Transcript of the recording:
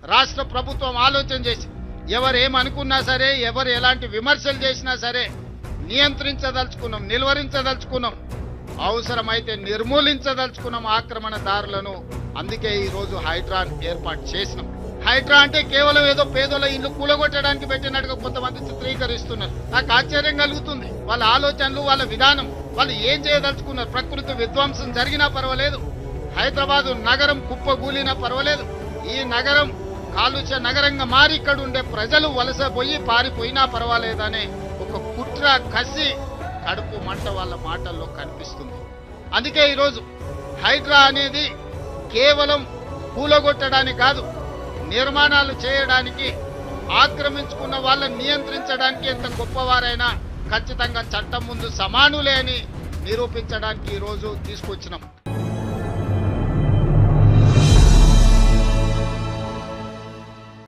రాష్ట్ర ప్రభుత్వం ఆలోచన చేసి ఎవరు ఏమనుకున్నా సరే, ఎవరు ఎలాంటి విమర్శలు చేసినా సరే నియంత్రించదలుచుకున్నాం, నిలువరించదలుచుకున్నాం, అవసరమైతే నిర్మూలించదలుచుకున్నాం ఆక్రమణదారులను. అందుకే ఈరోజు హైడ్రాన్ ఏర్పాటు చేసినాం. హైడ్రా అంటే కేవలం ఏదో పేదల ఇల్లు కూలగొట్టడానికి పెట్టినట్టుగా కొంతమంది చిత్రీకరిస్తున్నారు. నాకు ఆశ్చర్యం కలుగుతుంది. వాళ్ళ ఆలోచనలు, వాళ్ళ విధానం, వాళ్ళు ఏం చేయదలుచుకున్నారు. ప్రకృతి విధ్వంసం జరిగినా పర్వాలేదు, హైదరాబాదు నగరం కుప్పగూలినా పర్వాలేదు, ఈ నగరం కాలుష్య నగరంగా మారి ఇక్కడ ఉండే ప్రజలు వలసపోయి పారిపోయినా పర్వాలేదనే ఒక కుట్ర, కసి, కడుపు మంట వాళ్ళ మాటల్లో కనిపిస్తుంది. అందుకే ఈరోజు హైడ్రా అనేది కేవలం కూలగొట్టడానికి కాదు, నిర్మాణాలు చేయడానికి, ఆక్రమించుకున్న వాళ్ళని నియంత్రించడానికి ఎంత గొప్పవారైనా ఖచ్చితంగా చట్టం ముందు సమానులే అని నిరూపించడానికి ఈరోజు తీసుకొచ్చినాం.